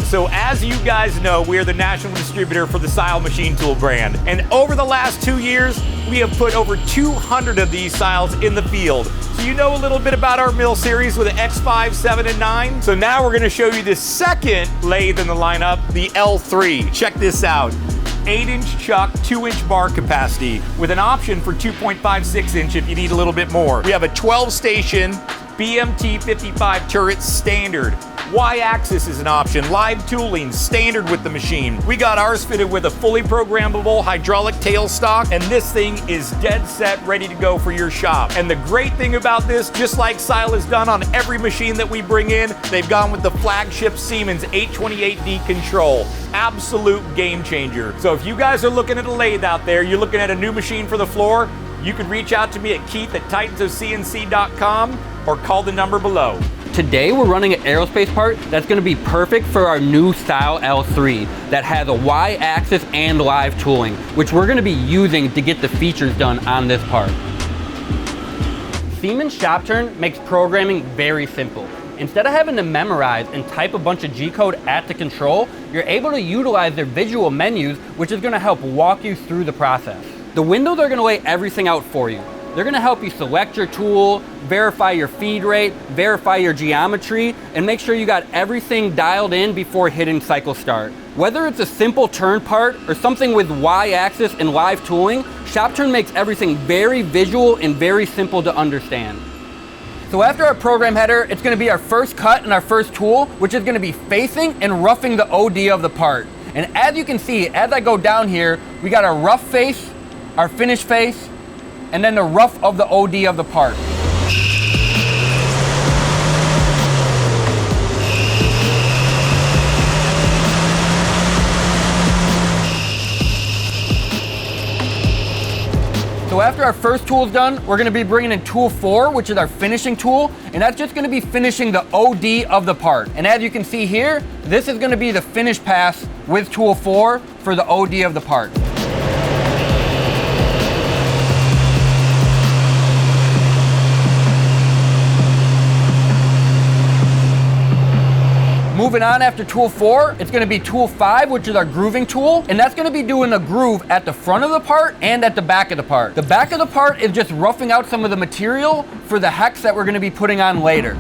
So as you guys know, we are the national distributor for the SYIL Machine Tool brand. And over the last 2 years, we have put over 200 of these SYILs in the field. So you know a little bit about our mill series with the X5, 7, and 9. So now we're gonna show you the second lathe in the lineup, the L3. Check this out. 8-inch chuck, 2-inch bar capacity with an option for 2.56-inch if you need a little bit more. We have a 12-station BMT 55 turret standard. Y-axis is an option, live tooling, standard with the machine. We got ours fitted with a fully programmable hydraulic tailstock, and this thing is dead set, ready to go for your shop. And the great thing about this, just like SYIL has done on every machine that we bring in, they've gone with the flagship Siemens 828D control. Absolute game changer. So if you guys are looking at a lathe out there, you're looking at a new machine for the floor, you can reach out to me at keith@titansofcnc.com or call the number below. Today we're running an aerospace part that's going to be perfect for our new SYIL L3 that has a Y-axis and live tooling, which we're going to be using to get the features done on this part. Siemens ShopTurn makes programming very simple. Instead of having to memorize and type a bunch of G-code at the control, you're able to utilize their visual menus, which is going to help walk you through the process. The windows are going to lay everything out for you. They're going to help you select your tool, verify your feed rate, verify your geometry, and make sure you got everything dialed in before hitting cycle start. Whether it's a simple turn part or something with Y-axis and live tooling, ShopTurn makes everything very visual and very simple to understand. So after our program header, it's going to be our first cut and our first tool, which is going to be facing and roughing the OD of the part. And as you can see, as I go down here, we got our rough face, our finish face, and then the rough of the OD of the part. So after our first tool is done, we're going to be bringing in tool 4, which is our finishing tool, and that's just going to be finishing the OD of the part. And as you can see here, this is going to be the finish pass with tool 4 for the OD of the part. Moving on after tool 4, it's going to be tool 5, which is our grooving tool, and that's going to be doing a groove at the front of the part and at the back of the part. The back of the part is just roughing out some of the material for the hex that we're going to be putting on later.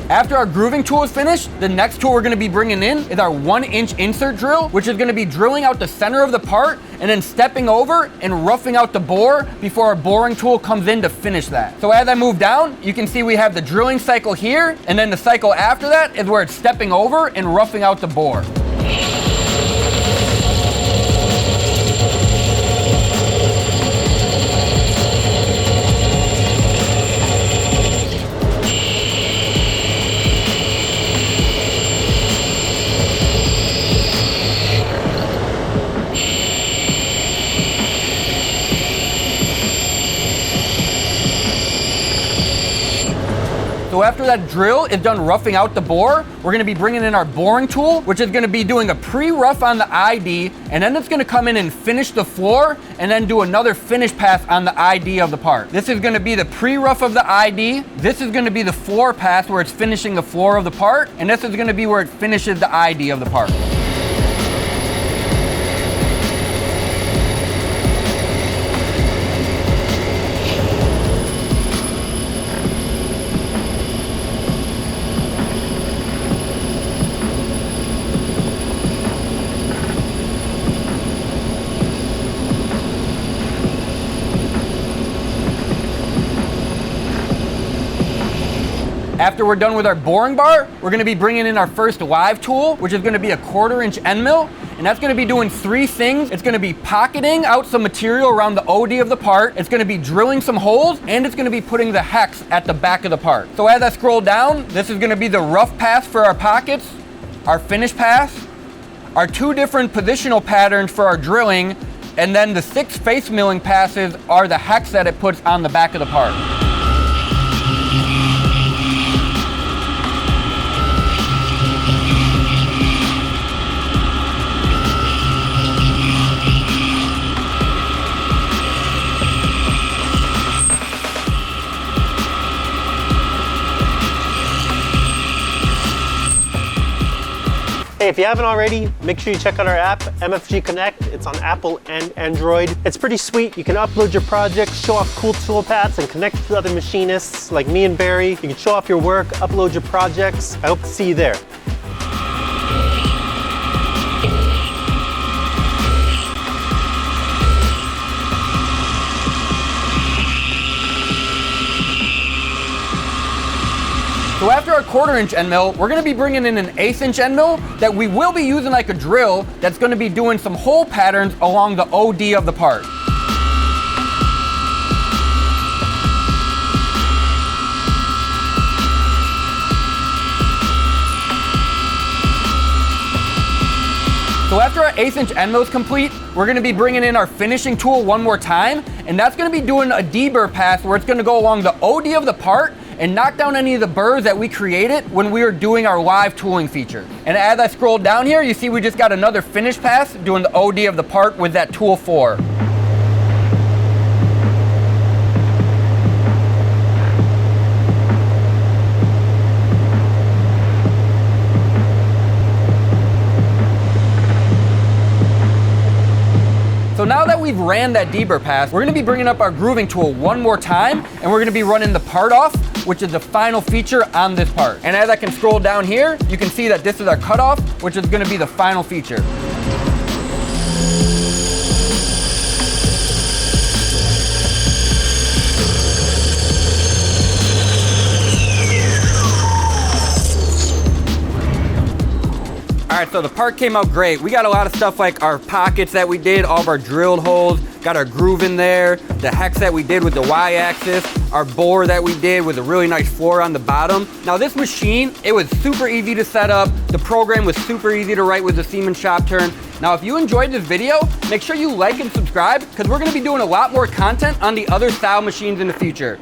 After our grooving tool is finished, the next tool we're going to be bringing in is our 1-inch insert drill, which is going to be drilling out the center of the part and then stepping over and roughing out the bore before our boring tool comes in to finish that. So as I move down, you can see we have the drilling cycle here, and then the cycle after that is where it's stepping over and roughing out the bore. So after that drill is done roughing out the bore, we're going to be bringing in our boring tool, which is going to be doing a pre-rough on the ID, and then it's going to come in and finish the floor, and then do another finish pass on the ID of the part. This is going to be the pre-rough of the ID. This is going to be the floor pass where it's finishing the floor of the part, and this is going to be where it finishes the ID of the part. After we're done with our boring bar, we're going to be bringing in our first live tool, which is going to be a 1/4-inch end mill. And that's going to be doing 3 things. It's going to be pocketing out some material around the OD of the part. It's going to be drilling some holes, and it's going to be putting the hex at the back of the part. So as I scroll down, this is going to be the rough pass for our pockets, our finish pass, our 2 different positional patterns for our drilling, and then the 6 face milling passes are the hex that it puts on the back of the part. Hey, if you haven't already, make sure you check out our app, MFG Connect. It's on Apple and Android. It's pretty sweet. You can upload your projects, show off cool tool paths, and connect with other machinists like me and Barry. You can show off your work, upload your projects. I hope to see you there. So after our 1/4" end mill, we're gonna be bringing in an 1/8" end mill that we will be using like a drill that's gonna be doing some hole patterns along the OD of the part. So after our 1/8" end mill is complete, we're gonna be bringing in our finishing tool one more time, and that's gonna be doing a deburr pass where it's gonna go along the OD of the part and knock down any of the burrs that we created when we were doing our live tooling feature. And as I scroll down here, you see we just got another finish pass doing the OD of the part with that tool 4. So now that we've ran that deburr pass, we're gonna be bringing up our grooving tool one more time, and we're gonna be running the part off, which is the final feature on this part. And as I can scroll down here, you can see that this is our cutoff, which is gonna be the final feature. All right, so the part came out great. We got a lot of stuff like our pockets that we did, all of our drilled holes, got our groove in there, the hex that we did with the Y-axis, our bore that we did with a really nice floor on the bottom. Now this machine, it was super easy to set up. The program was super easy to write with the Siemens shop turn. Now if you enjoyed this video, make sure you like and subscribe because we're gonna be doing a lot more content on the other SYIL machines in the future.